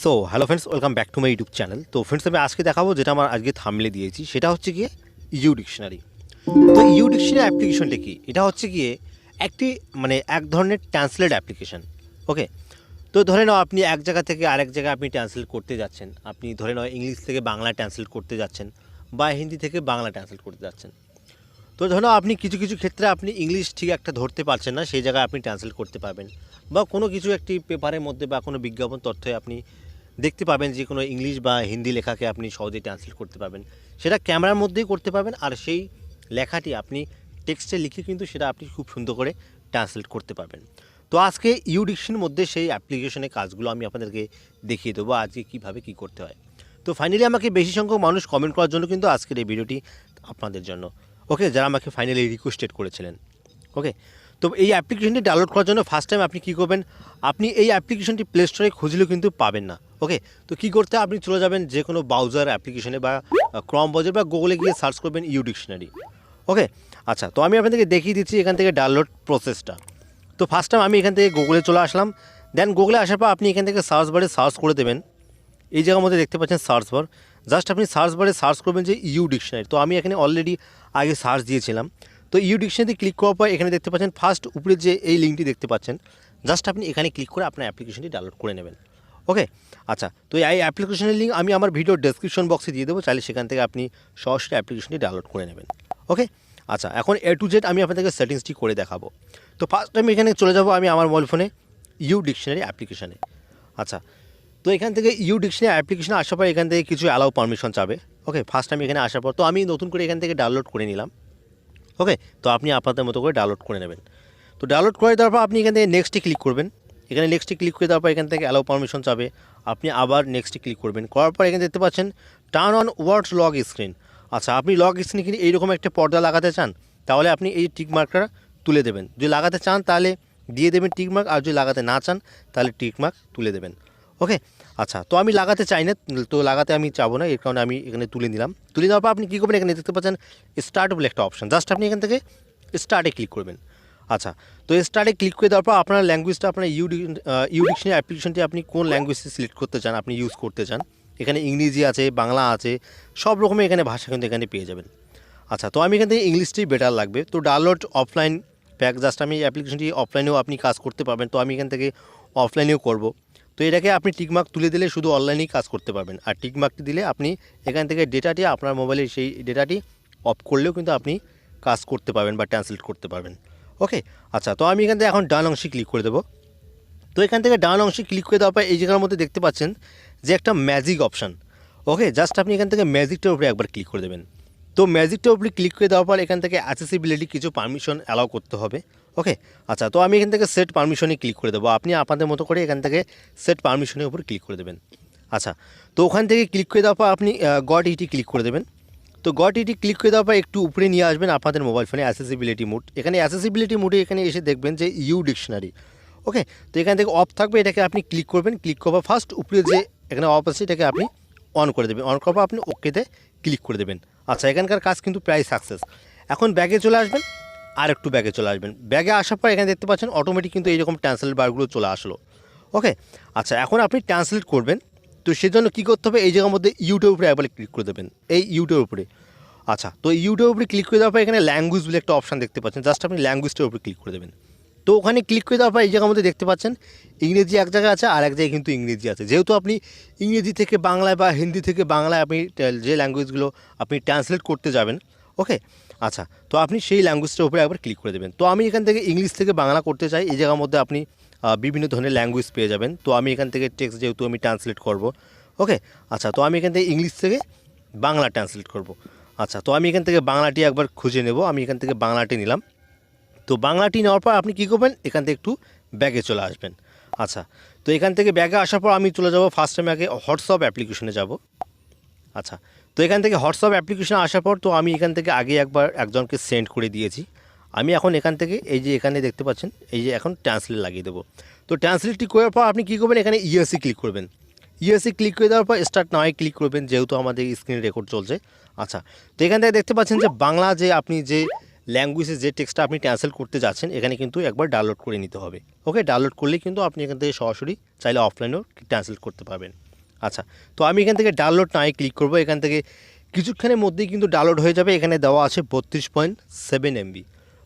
So hello friends, welcome back to my YouTube channel. তো friends, আমি আজকে দেখাবো যেটা আমার আজকে থাম্বনেলে দিয়েছি, সেটা হচ্ছে গিয়ে ইউ ডিকশনারি। তো ইউ ডিকশনারি অ্যাপ্লিকেশনটা কি? এটা হচ্ছে গিয়ে একটি এক ধরনের ট্রান্সলেট অ্যাপ্লিকেশন। ওকে, তো ধরে নাও আপনি এক জায়গা থেকে আরেক জায়গায় আপনি ট্রান্সলেট করতে যাচ্ছেন। আপনি ধরে নাও ইংলিশ থেকে বাংলা ট্রান্সলেট করতে যাচ্ছেন বা হিন্দি থেকে বাংলা ট্রান্সলেট করতে যাচ্ছেন। তো ধরো আপনি কিছু কিছু ক্ষেত্রে আপনি ইংলিশ ঠিক একটা ধরতে পারছেন না, সেই জায়গায় আপনি ট্রান্সলেট করতে পারবেন। বা কোনো কিছু একটি পেপারের মধ্যে বা কোনো বিজ্ঞাপন তথ্যে আপনি দেখতে পাবেন যে কোনো ইংলিশ বা হিন্দি লেখাকে আপনি সহজেই ট্রান্সলেট করতে পারবেন। সেটা ক্যামেরার মধ্যেই করতে পারবেন, আর সেই লেখাটি আপনি টেক্সটে লিখে কিন্তু সেটা আপনি খুব সুন্দর করে ট্রান্সলেট করতে পারবেন। তো আজকে ইউ ডিকশনের মধ্যে সেই অ্যাপ্লিকেশনের কাজগুলো আমি আপনাদেরকে দেখিয়ে দেবো আজকে কীভাবে কী করতে হয়। তো ফাইনালি আমাকে বেশি সংখ্যক মানুষ কমেন্ট করার জন্য কিন্তু আজকের এই ভিডিওটি আপনাদের জন্য। ওকে, যারা আমাকে ফাইনালি রিকোয়েস্টেড করেছিলেন। ওকে, তো এই অ্যাপ্লিকেশনটি ডাউনলোড করার জন্য ফার্স্ট টাইম আপনি কী করবেন, আপনি এই অ্যাপ্লিকেশনটি প্লে স্টোরে খুঁজলেও কিন্তু পাবেন না। ওকে, তো কী করতে আপনি চলে যাবেন যে কোনো ব্রাউজার অ্যাপ্লিকেশনে বা ক্রম ব্রাউজার বা গুগলে গিয়ে সার্চ করবেন ইউ ডিকশনারি। ওকে, আচ্ছা, তো আমি আপনাদেরকে দেখিয়ে দিচ্ছি এখান থেকে ডাউনলোড প্রসেসটা। তো ফার্স্ট টাইম আমি এখান থেকে গুগলে চলে আসলাম। দেন গুগলে আসার পর আপনি এখান থেকে সার্চ বারে সার্চ করে দেবেন। এই জায়গার মধ্যে দেখতে পাচ্ছেন সার্চ বার, জাস্ট আপনি সার্চ বারে সার্চ করবেন যে ইউ ডিকশনারি। তো আমি এখানে অলরেডি আগে সার্চ দিয়েছিলাম। তো ইউ ডিকশনারিতে ক্লিক করার পর এখানে দেখতে পাচ্ছেন ফার্স্ট উপরে যে এই লিঙ্কটি দেখতে পাচ্ছেন, জাস্ট আপনি এখানে ক্লিক করে আপনার অ্যাপ্লিকেশনটি ডাউনলোড করে নেবেন। ওকে, আচ্ছা, তো এই অ্যাপ্লিকেশনের লিঙ্ক আমি আমার ভিডিওর ডেসক্রিপশন বক্সে দিয়ে দেবো, চাইলে সেখান থেকে আপনি সরাসরি অ্যাপ্লিকেশনটি ডাউনলোড করে নেবেন। ওকে, আচ্ছা, এখন এ টু জেড আমি আপনাদেরকে সেটিংসটি করে দেখাবো। তো ফার্স্ট আমি এখানে চলে যাব আমি আমার মোবাইল ফোনে ইউ ডিকশনারি অ্যাপ্লিকেশানে। আচ্ছা, তো এখান থেকে ইউ ডিকশনারি অ্যাপ্লিকেশন আসার পর এখান থেকে কিছু অ্যালাউ পারমিশন চাবে। ওকে, ফার্স্ট আমি এখানে আসার পর তো আমি নতুন করে এখান থেকে ডাউনলোড করে নিলাম। ওকে, তো আপনি আপনাদের মতো করে ডাউনলোড করে নেবেন। তো ডাউনলোড করে দেওয়ার পর আপনি এখান থেকে নেক্সটে ক্লিক করবেন। এখানে নেক্সটে ক্লিক করে দেওয়ার পর এখান থেকে অ্যালাউ পারমিশন চাবে, আপনি আবার নেক্সটে ক্লিক করবেন। করার পর এখানে দেখতে পাচ্ছেন turn on word log screen. আচ্ছা, আপনি লগ স্ক্রিনে কিন্তু এইরকম একটা পর্দা লাগাতে চান, তাহলে আপনি এই টিক মার্কটা তুলে দেবেন। যদি লাগাতে চান তাহলে দিয়ে দেবেন টিক মার্ক, আর যদি লাগাতে না চান তাহলে টিক মার্ক তুলে দেবেন। ওকে, আচ্ছা, তো আমি লাগাতে চাই না, তো লাগাতে আমি চাবো না, এর কারণে আমি এখানে তুলে নিলাম। তুলে দেওয়ার পর আপনি কী করবেন, এখানে দেখতে পাচ্ছেন স্টার্ট বলে একটা অপশন, জাস্ট আপনি এখান থেকে স্টার্টে ক্লিক করবেন। আচ্ছা, তো স্টার্টে ক্লিক করে দেওয়ার পর আপনার ল্যাঙ্গুয়েজটা আপনার ইউ ডিকশনারি অ্যাপ্লিকেশনটি আপনি কোন ল্যাঙ্গুয়েজে সিলেক্ট করতে চান, আপনি ইউজ করতে চান। এখানে ইংরেজি আছে, বাংলা আছে, সব রকমের এখানে ভাষা কিন্তু এখানে পেয়ে যাবেন। আচ্ছা, তো আমি এখান থেকে ইংলিশটাই বেটার লাগবে। তো ডাউনলোড অফলাইন প্যাক, জাস্ট আমি অ্যাপ্লিকেশনটি অফলাইনেও আপনি কাজ করতে পারবেন, তো আমি এখান থেকে অফলাইনেও করব। তো এটাকে আপনি টিকমার্ক তুলে দিলে শুধু অনলাইনেই কাজ করতে পারবেন, আর টিকমার্কটি দিলে আপনি এখান থেকে ডেটাটি আপনার মোবাইলে সেই ডেটাটি অফ করলেও কিন্তু আপনি কাজ করতে পারবেন বা ট্রান্সলেট করতে পারবেন। ওকে, আচ্ছা, তো আমি এখান থেকে এখন ডান অংশে ক্লিক করে দেবো। তো এখান থেকে ডান অংশে ক্লিক করে দেওয়ার পর এই জায়গার মধ্যে দেখতে পাচ্ছেন যে একটা ম্যাজিক অপশান। ওকে, জাস্ট আপনি এখান থেকে ম্যাজিকটার উপরে একবার ক্লিক করে দেবেন। তো ম্যাজিকটার উপরে ক্লিক করে দেওয়ার পর এখান থেকে অ্যাক্সেসিবিলিটি কিছু পারমিশন অ্যালাউ করতে হবে। ওকে, আচ্ছা, তো আমি এখান থেকে সেট পারমিশনে ক্লিক করে দেবো। আপনি আপনাদের মতো করে এখান থেকে সেট পারমিশনের উপর ক্লিক করে দেবেন। আচ্ছা, তো ওখান থেকে ক্লিক করে দেওয়ার পর আপনি গট ইটি ক্লিক করে দেবেন। তো গট ইটি ক্লিক করে দেওয়ার পর একটু উপরে নিয়ে আসবেন আপনাদের মোবাইল ফোনে অ্যাক্সেসিবিলিটি মোড। এখানে অ্যাক্সেসিবিলিটি মোডে এখানে এসে দেখবেন যে ইউ ডিকশনারি। ওকে, তো এখান থেকে অফ থাকবে, এটাকে আপনি ক্লিক করবেন। ক্লিক করবার ফার্স্ট উপরে যে এখানে অফ আছে এটাকে আপনি অন করে দেবেন। অন করার পর আপনি ওকেতে ক্লিক করে দেবেন। আচ্ছা, এখানকার কাজ কিন্তু প্রায় সাকসেস। এখন ব্যাগে চলে আসবেন, আর একটু ব্যাগে চলে আসবেন। ব্যাগে আসার পর এখানে দেখতে পাচ্ছেন অটোমেটিক কিন্তু এইরকম ট্রান্সলেট বারগুলো চলে আসলো। ওকে, আচ্ছা, এখন আপনি ট্রান্সলেট করবেন। তো সেজন্য কী করতে হবে, এই জায়গার মধ্যে ইউটিউবের উপরে একবার ক্লিক করে দেবেন, এই ইউটিউবের উপরে। আচ্ছা, তো ইউটিউবের উপরে ক্লিক করে দেওয়ার পর এখানে ল্যাঙ্গুয়েজ বলে একটা অপশান দেখতে পাচ্ছেন, জাস্ট আপনি ল্যাঙ্গুয়েজটার উপরে ক্লিক করে দেবেন। তো ওখানে ক্লিক করে দেওয়ার পর এই জায়গার মধ্যে দেখতে পাচ্ছেন ইংরেজি এক জায়গায় আছে, আর এক জায়গায় কিন্তু ইংরেজি আছে। যেহেতু আপনি ইংরেজি থেকে বাংলায় বা হিন্দি থেকে বাংলায় আপনি যে ল্যাঙ্গুয়েজগুলো আপনি ট্রান্সলেট করতে যাবেন। ওকে, আচ্ছা, তো আপনি সেই ল্যাঙ্গুয়েজটার উপরে একবার ক্লিক করে দেবেন। তো আমি এখান থেকে ইংলিশ থেকে বাংলা করতে চাই, এই জায়গার মধ্যে আপনি বিভিন্ন ধরনের ল্যাঙ্গুয়েজ পেয়ে যাবেন। তো আমি এখান থেকে টেক্সট যেহেতু আমি ট্রান্সলেট করব। ওকে, আচ্ছা, তো আমি এখান থেকে ইংলিশ থেকে বাংলা ট্রান্সলেট করব। আচ্ছা, তো আমি এখান থেকে বাংলাটি একবার খুঁজে নেব। আমি এখান থেকে বাংলাটি নিলাম। তো বাংলাটি নেওয়ার পর আপনি কী করবেন, এখান থেকে একটু ব্যাগে চলে আসবেন। আচ্ছা, তো এখান থেকে ব্যাগে আসার পর আমি চলে যাব ফার্স্ট টাইম আগে হোয়াটসঅ্যাপ অ্যাপ্লিকেশনে যাব। আচ্ছা, তো এখান থেকে হোয়াটসঅ্যাপ অ্যাপ্লিকেশনে আসার পর তো আমি এখান থেকে আগে একবার একজনকে সেন্ড করে দিয়েছি। আমি এখন এখান থেকে এই যে এখানে দেখতে পাচ্ছেন এই যে এখন ট্রান্সলেট লাগিয়ে দেবো। তো ট্রান্সলেটটি করার পর আপনি কী করবেন, এখানে ইউএসএ ক্লিক করবেন। ইউএসএ ক্লিক করে দেওয়ার পর স্টার্ট নাও ক্লিক করবেন, যেহেতু আমাদের স্ক্রিন রেকর্ড চলছে। আচ্ছা, তো এখান থেকে দেখতে পাচ্ছেন যে বাংলা যে আপনি যে ল্যাঙ্গুয়েজে যে টেক্সটটা আপনি ট্রান্সলেট করতে যাচ্ছেন এখানে কিন্তু একবার ডাউনলোড করে নিতে হবে। ওকে, ডাউনলোড করলেই কিন্তু আপনি এখান থেকে সরাসরি চাইলে অফলাইনেও ট্রান্সলেট করতে পারবেন। আচ্ছা, তো আমি এখান থেকে ডাউনলোড নাও ক্লিক করব। এখান থেকে কিছুক্ষণের মধ্যেই কিন্তু ডাউনলোড হয়ে যাবে। এখানে দেওয়া আছে 32.7 এমবি।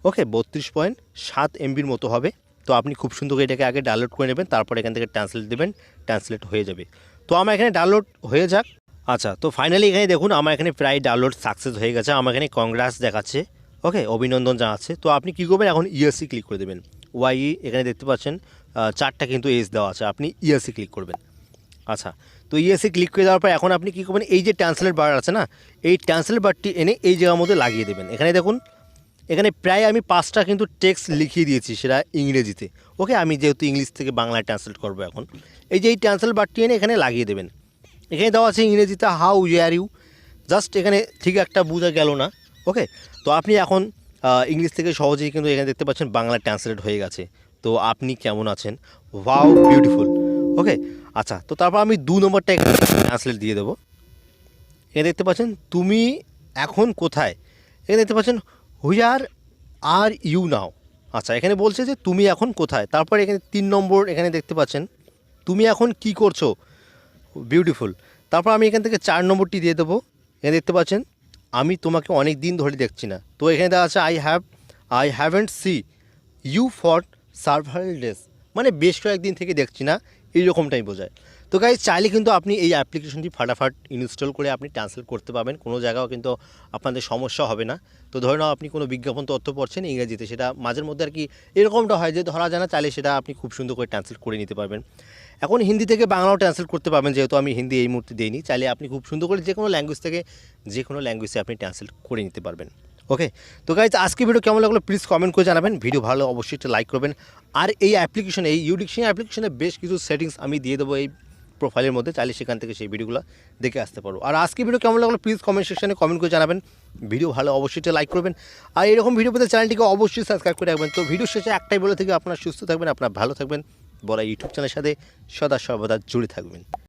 ওকে, 32.7 এমবির মতো হবে। তো আপনি খুব সুন্দর করে এটাকে আগে ডাউনলোড করে নেবেন, তারপর এখান থেকে ট্রান্সলেট দেবেন, ট্রান্সলেট হয়ে যাবে। তো আমার এখানে ডাউনলোড হয়ে যাক। আচ্ছা, তো ফাইনালি এখানে দেখুন আমার এখানে প্রায় ডাউনলোড সাকসেস হয়ে গেছে। আমার এখানে কংগ্রাস দেখাচ্ছে। ওকে, অভিনন্দন জানাচ্ছে। তো আপনি কী করবেন, এখন ইএসসি ক্লিক করে দেবেন। এখানে দেখতে পাচ্ছেন 4টা কিন্তু এস দেওয়া আছে, আপনি ইএসসি ক্লিক করবেন। আচ্ছা, তো ইএসসি ক্লিক করে দেওয়ার পর এখন আপনি কী করবেন, এই যে ট্রান্সলেট বার আছে না, এই ট্রান্সলেট বারটি এনে এই জায়গার মধ্যে লাগিয়ে দেবেন। এখানে দেখুন, এখানে প্রায় আমি 5টা কিন্তু টেক্সট লিখিয়ে দিয়েছি, সেটা ইংরেজিতে। ওকে, আমি যেহেতু ইংলিশ থেকে বাংলায় ট্রান্সলেট করবো এখন, এই যে এই ট্রান্সলেট বারটি এনে এখানে লাগিয়ে দেবেন। এখানে দেওয়া আছে ইংরেজিতে হাউ আর ইউ, জাস্ট এখানে ঠিক একটা বোঝা গেল না। ওকে, তো আপনি এখন ইংলিশ থেকে সহজেই কিন্তু এখানে দেখতে পাচ্ছেন বাংলা ট্রান্সলেট হয়ে গেছে। তো আপনি কেমন আছেন, ওয়াও বিউটিফুল। ওকে, আচ্ছা, তো তারপর আমি 2 নম্বরটা এখানে ট্রান্সলেট দিয়ে দেবো। এখানে দেখতে পাচ্ছেন তুমি এখন কোথায়, এখানে দেখতে পাচ্ছেন হুইয়ার আর ইউ নাও। আচ্ছা, এখানে বলছে যে তুমি এখন কোথায়। তারপর এখানে 3 নম্বর এখানে দেখতে পাচ্ছেন তুমি এখন কি করছো, বিউটিফুল। তারপর আমি এখান থেকে 4 নম্বরটি দিয়ে দেবো। এখানে দেখতে পাচ্ছেন আমি তোমাকে অনেক দিন ধরে দেখছি না। তো এখানে দেওয়া আছে I haven't see you for several days, মানে বেশ কয়েকদিন থেকে দেখছি না, এইরকমটাই বোঝায়। তো গাইজ, চাইলে কিন্তু আপনি এই অ্যাপ্লিকেশনটি ফাটাফাট ইনস্টল করে আপনি ট্রান্সলেট করতে পারবেন, কোনো জায়গাও কিন্তু আপনাদের সমস্যা হবে না। তো ধরে নাও আপনি কোনো বিজ্ঞাপন তথ্য পড়ছেন ইংরেজিতে, সেটা মাঝের মধ্যে আর কি এরকমটা হয় যে ধরা যায় না, চাইলে সেটা আপনি খুব সুন্দর করে ট্রান্সলেট করে নিতে পারবেন। এখন হিন্দি থেকে বাংলাও ট্রান্সলেট করতে পারবেন, যেহেতু আমি হিন্দি এই মুহূর্তে দিইনি। চাইলে আপনি খুব সুন্দর করে যে কোনো ল্যাঙ্গুয়েজ থেকে যে কোনো ল্যাঙ্গুয়েজে আপনি ট্রান্সলেট করে নিতে পারবেন। ওকে, তো গাইজ, আজকে ভিডিও কেমন লাগলো প্লিজ কমেন্ট করে জানাবেন। ভিডিও ভালো অবশ্যই একটা লাইক করবেন। আর এই অ্যাপ্লিকেশনে, এই ইউডিকশনারি অ্যাপ্লিকেশনে বেশ কিছু সেটিংস আমি দিয়ে দেবো এই প্রোফাইলের মধ্যে, চাইলে সেখান থেকে সেই ভিডিওগুলো দেখে আসতে পারো। আর আজকে ভিডিও কেমন লাগলো প্লিজ কমেন্ট সেকশনে কমেন্ট করে জানাবেন। ভিডিও ভালো অবশ্যই একটা লাইক করবেন। আর এরকম ভিডিও পেতে চ্যানেলটিকে অবশ্যই সাবস্ক্রাইব করে রাখবেন। তো ভিডিও শেষে একটাই বলে থেকে আপনারা সুস্থ থাকবেন, আপনারা ভালো থাকবেন, বলা ইউটিউব চ্যানেলের সাথে সদা সর্বদা জুড়ে থাকবেন।